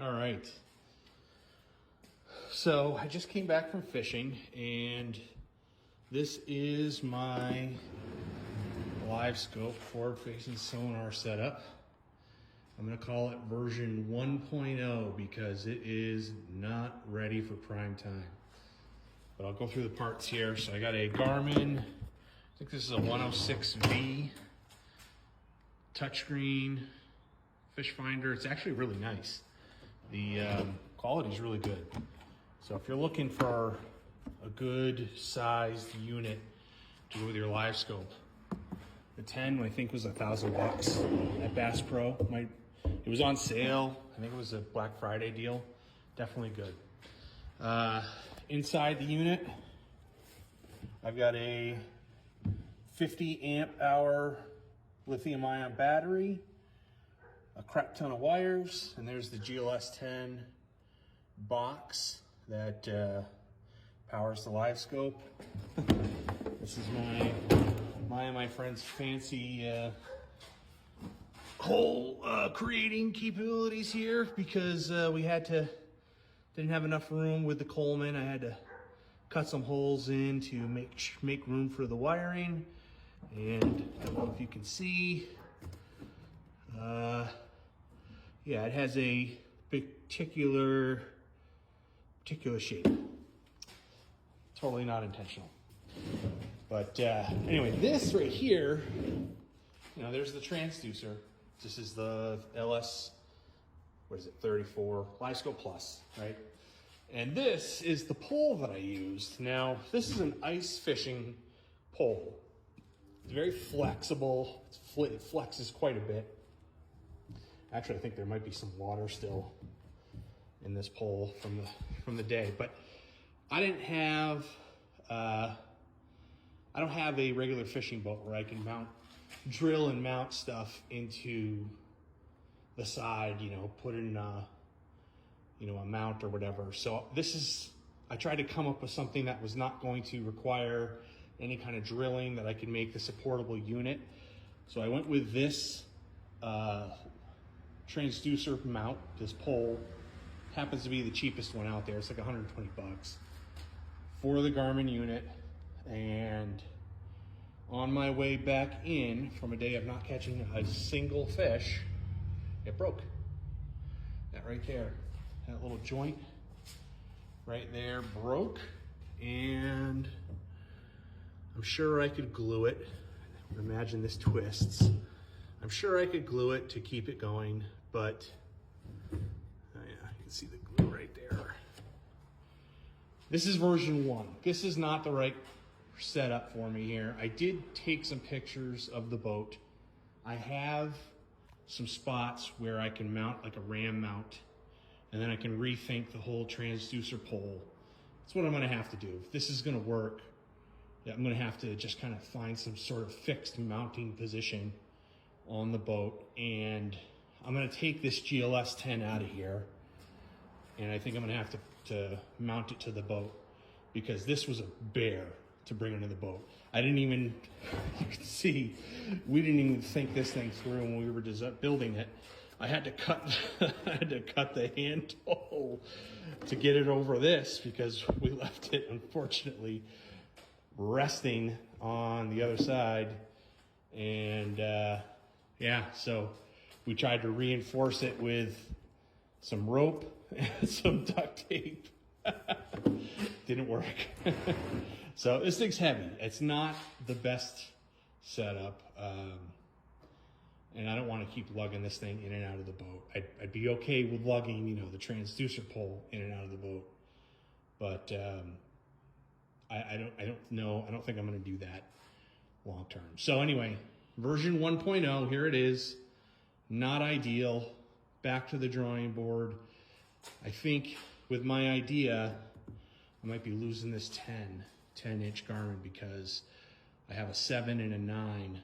All right. So I just came back from fishing, and this is my Livescope forward-facing sonar setup. I'm going to call it version 1.0 because it is not ready for prime time. But I'll go through the parts here. So I got a Garmin, I think this is a 106V touchscreen fish finder. It's actually really nice. The quality is really good. So if you're looking for a good sized unit to go with your Livescope, the 10 I think was $1,000 at Bass Pro. It was on sale. I think it was a Black Friday deal. Definitely good. Inside the unit, I've got a 50 amp hour lithium ion battery, a crap ton of wires, and there's the GLS 10 box that powers the Livescope. This is my friend's fancy hole creating capabilities here because we didn't have enough room with the Coleman. I had to cut some holes in to make room for the wiring. And I don't know if you can see, yeah, it has a particular shape. Totally not intentional. But anyway, this right here, there's the transducer. This is the LS, 34, Livescope Plus, right? And this is the pole that I used. Now, this is an ice fishing pole. It's very flexible. It flexes quite a bit. Actually, I think there might be some water still in this pole from the day, but I don't have a regular fishing boat where I can drill and mount stuff into the side, put in a mount or whatever. So I tried to come up with something that was not going to require any kind of drilling, that I could make this a portable unit. So I went with this transducer mount. This pole happens to be the cheapest one out there. It's like 120 bucks for the Garmin unit. And on my way back in from a day of not catching a single fish, it broke. That right there, that little joint right there broke, and I'm sure I could glue it. Imagine this twists. I'm sure I could glue it to keep it going, but yeah, you can see the glue right there. This is version 1. This is not the right setup for me here. I did take some pictures of the boat. I have some spots where I can mount like a ram mount, and then I can rethink the whole transducer pole. That's what I'm gonna have to do. If this is gonna work, I'm gonna have to just kind of find some sort of fixed mounting position on the boat. And I'm gonna take this GLS 10 out of here, and I think I'm gonna have to mount it to the boat, because this was a bear to bring into the boat. You can see, we didn't even think this thing through when we were building it. I had to cut the handle to get it over this, because we left it, unfortunately, resting on the other side. And yeah, so we tried to reinforce it with some rope and some duct tape. Didn't work. So this thing's heavy. It's not the best setup, and I don't want to keep lugging this thing in and out of the boat. I'd be okay with lugging, the transducer pole in and out of the boat, but I don't know. I don't think I'm going to do that long term. So anyway, version 1.0, here it is. Not ideal. Back to the drawing board. I think with my idea, I might be losing this 10-inch Garmin, because I have a 7 and a 9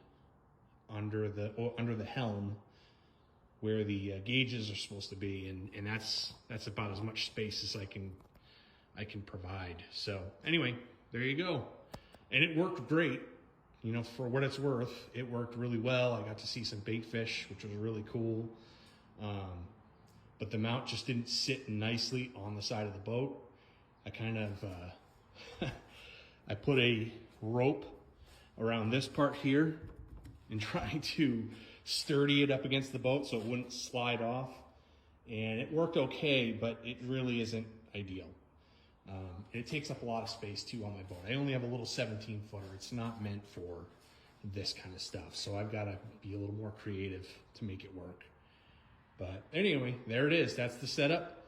under the helm where the gauges are supposed to be, and that's about as much space as I can provide. So anyway, there you go. And it worked great. For what it's worth, it worked really well. I got to see some bait fish, which was really cool. but the mount just didn't sit nicely on the side of the boat. I kind of, I put a rope around this part here and tried to sturdy it up against the boat so it wouldn't slide off. And it worked okay, but it really isn't ideal. It takes up a lot of space too on my boat. I only have a little 17 footer. It's not meant for this kind of stuff. So I've got to be a little more creative to make it work. But anyway, there it is. That's the setup.